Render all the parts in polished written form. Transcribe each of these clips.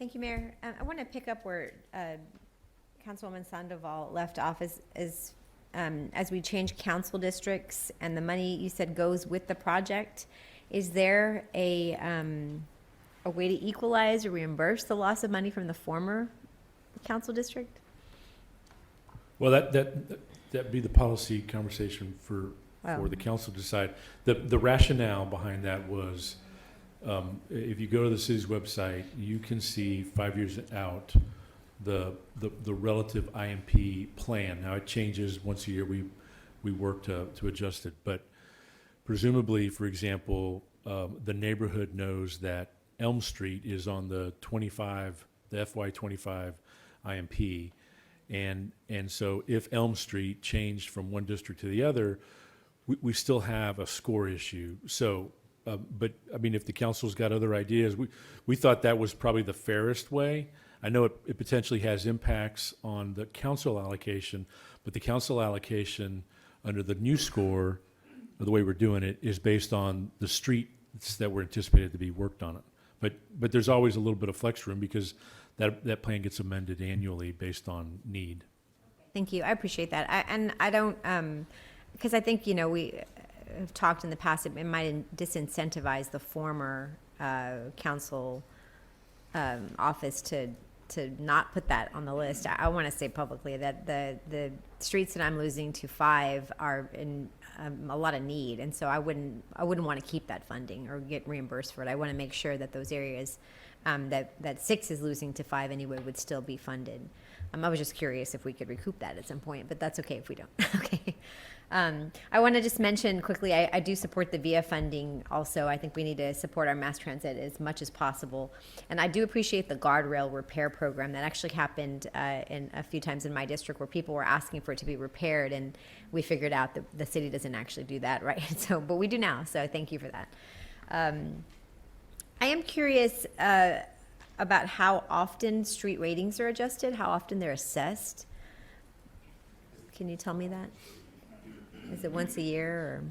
Thank you, Mayor. I want to pick up where Councilwoman Sandoval left off as we change council districts and the money you said goes with the project. Is there a way to equalize or reimburse the loss of money from the former council district? Well, that'd be the policy conversation for the council to decide. The rationale behind that was, if you go to the city's website, you can see 5 years out the relative IMP plan. Now it changes once a year. We work to adjust it, but presumably, for example, the neighborhood knows that Elm Street is on the FY25 IMP, and so if Elm Street changed from one district to the other, we still have a score issue. So, but I mean, if the council's got other ideas, we thought that was probably the fairest way. I know it potentially has impacts on the council allocation, but the council allocation under the new score, or the way we're doing it, is based on the streets that were anticipated to be worked on it. But there's always a little bit of flex room because that plan gets amended annually based on need. Thank you. I appreciate that. I don't, because I think, we have talked in the past, it might disincentivize the former council office to not put that on the list. I want to say publicly that the streets that I'm losing to 5 are in a lot of need, and so I wouldn't want to keep that funding or get reimbursed for it. I want to make sure that those areas that 6 is losing to 5 anyway would still be funded. I was just curious if we could recoup that at some point, but that's okay if we don't. Okay. I want to just mention quickly, I do support the VIA funding also. I think we need to support our mass transit as much as possible. And I do appreciate the guardrail repair program that actually happened in a few times in my district where people were asking for it to be repaired, and we figured out that the city doesn't actually do that, right? So, but we do now, so thank you for that. I am curious about how often street ratings are adjusted, how often they're assessed. Can you tell me that? Is it once a year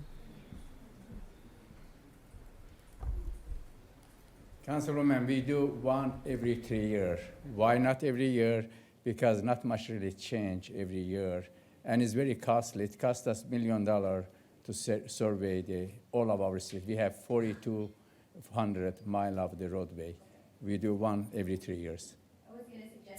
or? Councilwoman, we do one every 3 years. Why not every year? Because not much really change every year. And it's very costly. It cost us $1 million to survey all of our streets. We have 4,200 miles of the roadway. We do one every 3 years.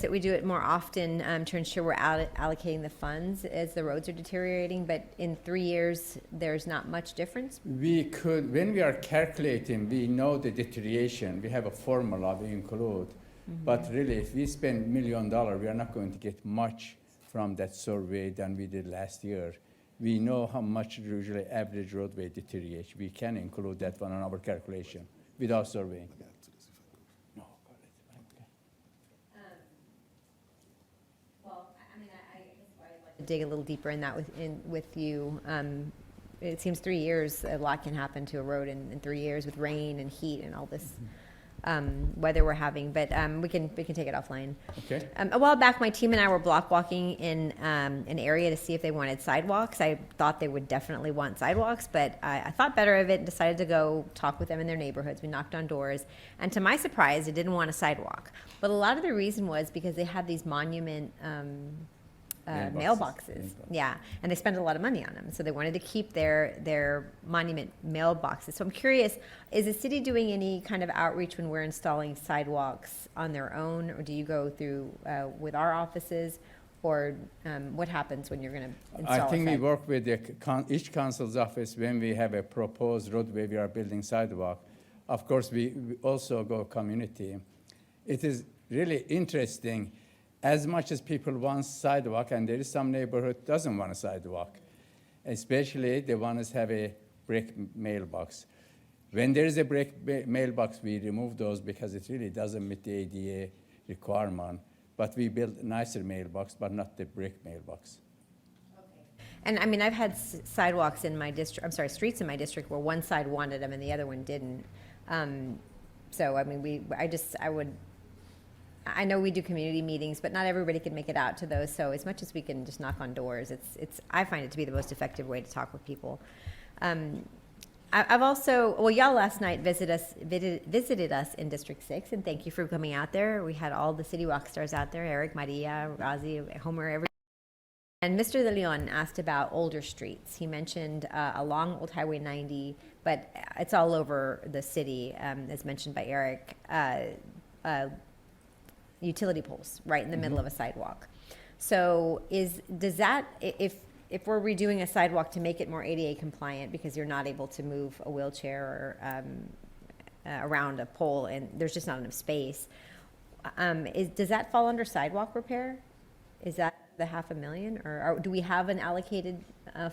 That we do it more often to ensure we're allocating the funds as the roads are deteriorating, but in 3 years, there's not much difference? We could, when we are calculating, we know the deterioration. We have a formula we include. But really, if we spend $1 million, we are not going to get much from that survey than we did last year. We know how much usually average roadway deteriorates. We can include that one on our calculation without surveying. Dig a little deeper in that with you. It seems 3 years, a lot can happen to a road in 3 years with rain and heat and all this weather we're having. But we can take it offline. Okay. A while back, my team and I were block walking in an area to see if they wanted sidewalks. I thought they would definitely want sidewalks, but I thought better of it and decided to go talk with them in their neighborhoods. We knocked on doors, and to my surprise, they didn't want a sidewalk. But a lot of the reason was because they had these monument mailboxes. Yeah, and they spend a lot of money on them, so they wanted to keep their monument mailboxes. So I'm curious, is the city doing any kind of outreach when we're installing sidewalks on their own, or do you go through with our offices, or what happens when you're going to install? I think we work with each council's office when we have a proposed roadway we are building sidewalk. Of course, we also go community. It is really interesting. As much as people want sidewalk, and there is some neighborhood doesn't want a sidewalk, especially the ones have a brick mailbox. When there is a brick mailbox, we remove those because it really doesn't meet the ADA requirement. But we build a nicer mailbox, but not the brick mailbox. Okay. And I mean, I've had sidewalks in my district, streets in my district where one side wanted them and the other one didn't. So, I mean, I know we do community meetings, but not everybody can make it out to those. So as much as we can just knock on doors, I find it to be the most effective way to talk with people. I've also, well, y'all last night visited us in District 6, and thank you for coming out there. We had all the city rock stars out there, Eric, Maria, Razi, Homer, every. And Mr. De Leon asked about older streets. He mentioned along Old Highway 90, but it's all over the city, as mentioned by Eric, utility poles right in the middle of a sidewalk. So does that, if we're redoing a sidewalk to make it more ADA compliant because you're not able to move a wheelchair or around a pole and there's just not enough space, does that fall under sidewalk repair? Is that the $500,000, or do we have an allocated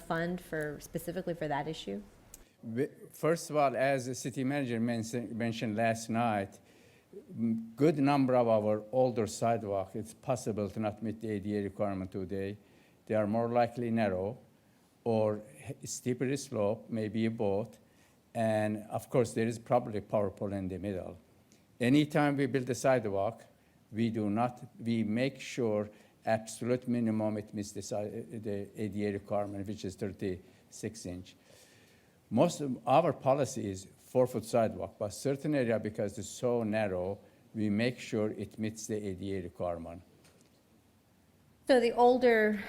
fund specifically for that issue? First of all, as the city manager mentioned last night, good number of our older sidewalk, it's possible to not meet the ADA requirement today. They are more likely narrow or steeper slope, maybe both. And of course, there is probably a power pole in the middle. Anytime we build a sidewalk, we make sure absolute minimum it meets the ADA requirement, which is 36-inch. Most of our policy is 4-foot sidewalk, but certain area, because it's so narrow, we make sure it meets the ADA requirement. So the older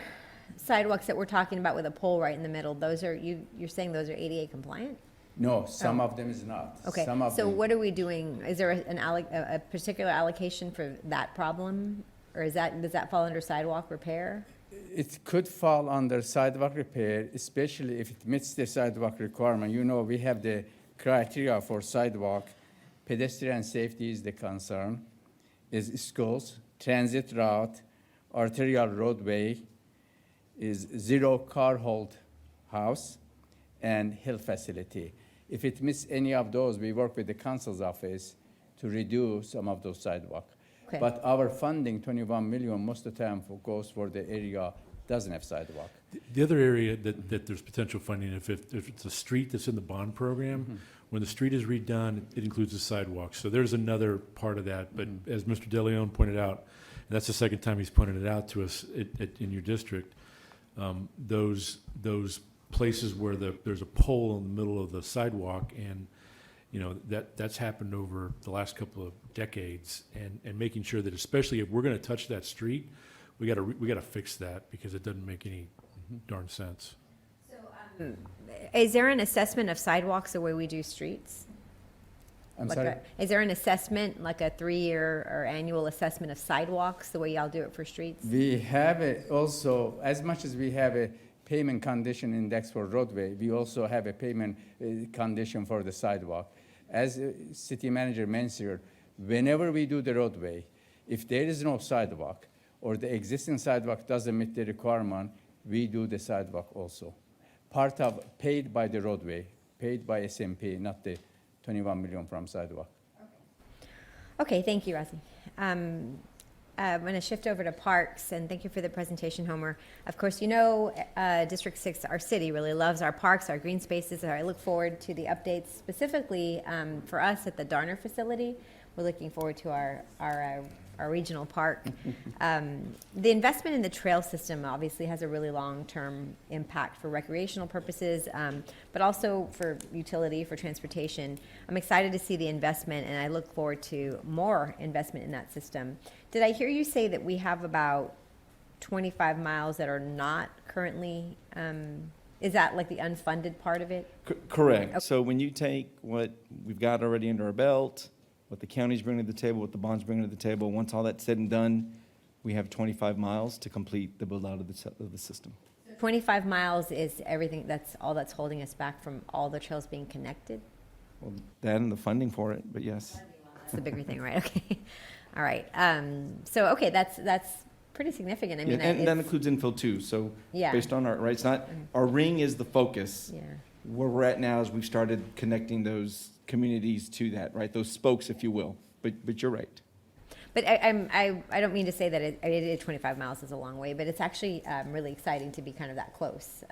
sidewalks that we're talking about with a pole right in the middle, those are, you're saying those are ADA compliant? No, some of them is not. Okay, Some of so them, what are we doing? Is there a particular allocation for that problem? Or does that fall under sidewalk repair? it could fall under sidewalk repair, especially if it meets the sidewalk requirement. You know, we have the criteria for sidewalk. Pedestrian safety is the concern, is schools, transit route, arterial roadway, is zero car hold house, and hill facility. If it meets any of those, we work with the council's office to redo some of those sidewalk. Okay. But our funding, 21 million, most of the time goes for the area doesn't have sidewalk. The other area that there's potential funding, if it's a street that's in the bond program, when the street is redone, it includes the sidewalks. So there's another part of that. But as Mr. De Leon pointed out, and that's the second time he's pointed it out to us in your district, those places where there's a pole in the middle of the sidewalk, and you know that's happened over the last couple of decades, and making sure that, especially if we're going to touch that street, we got to fix that, because it doesn't make any darn sense. Is there an assessment of sidewalks the way we do streets? I'm Like sorry? Is there an assessment, like a 3-year or annual assessment of sidewalks, the way y'all do it for streets? We have also, as much as we have a payment condition index for roadway, we also have a payment condition for the sidewalk. As city manager mentioned, whenever we do the roadway, if there is no sidewalk or the existing sidewalk doesn't meet the requirement, we do the sidewalk also. Part of paid by the roadway, paid by SMP, not the 21 million from sidewalk. Okay, thank you, Razi. I'm going to shift over to parks, and thank you for the presentation, Homer. Of course, you know, District 6, our city, really loves our parks, our green spaces, and I look forward to the updates specifically for us at the Darner facility. We're looking forward to our regional park. The investment in the trail system obviously has a really long-term impact for recreational purposes, but also for utility, for transportation. I'm excited to see the investment, and I look forward to more investment in that system. Did I hear you say that we have about 25 miles that are not currently, is that like the unfunded part of it? Correct. Okay. So when you take what we've got already under our belt, what the county's bringing to the table, what the bond's bringing to the table, once all that's said and done, we have 25 miles to complete the build-out of the system. 25 miles is everything, that's all that's holding us back from all the trails being connected? Well, that and the funding for it, but yes. That's the bigger thing, right? Okay. All right. So, okay, that's pretty significant. I mean, Yeah, and that it's- includes infill too, so Yeah. based on our, right, it's not, our ring is the focus. Yeah. Where we're at now is we've started connecting those communities to that, right, those spokes, if you will, but you're right. But I don't mean to say that 25 miles is a long way, but it's actually really exciting to be kind of that close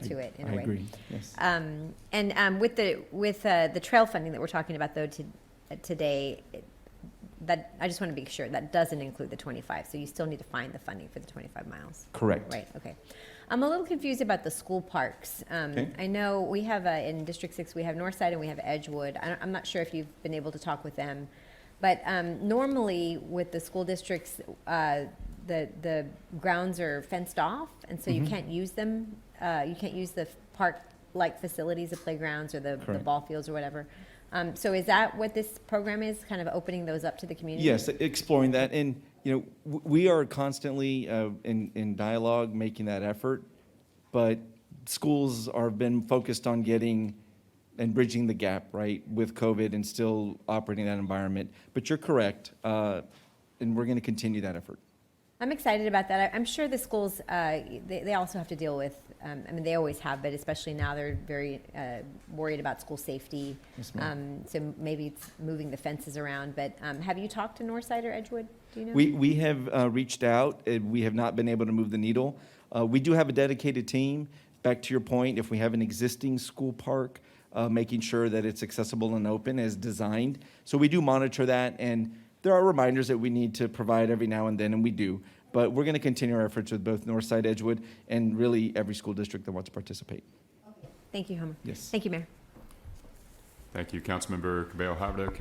to it in a way. I agree, yes. And with the trail funding that we're talking about though today, that, I just want to be sure, that doesn't include the 25, so you still need to find the funding for the 25 miles. Correct. Right, okay. I'm a little confused about the school parks. Okay. I know we have, in District 6, we have Northside and we have Edgewood. I'm not sure if you've been able to talk with them, but normally with the school districts, the grounds are fenced off, and so you can't use them. You can't use the park-like facilities, the playgrounds or the Correct. ball fields or whatever. So is that what this program is, kind of opening those up to the community? Yes, exploring that. And, we are constantly in dialogue, making that effort. But schools are been focused on getting and bridging the gap, right, with COVID and still operating that environment. But you're correct, and we're going to continue that effort. I'm excited about that. I'm sure the schools, they also have to deal with, they always have, but especially now they're very worried about school safety. Yes, ma'am. So maybe it's moving the fences around, but have you talked to Northside or Edgewood? Do you know? We have reached out. We have not been able to move the needle. We do have a dedicated team. Back to your point, if we have an existing school park, making sure that it's accessible and open as designed. So we do monitor that, and there are reminders that we need to provide every now and then, and we do. But we're going to continue our efforts with both Northside, Edgewood, and really every school district that wants to participate. Thank you, Homer. Yes. Thank you, Mayor. Thank you, Councilmember Cabello Havrda.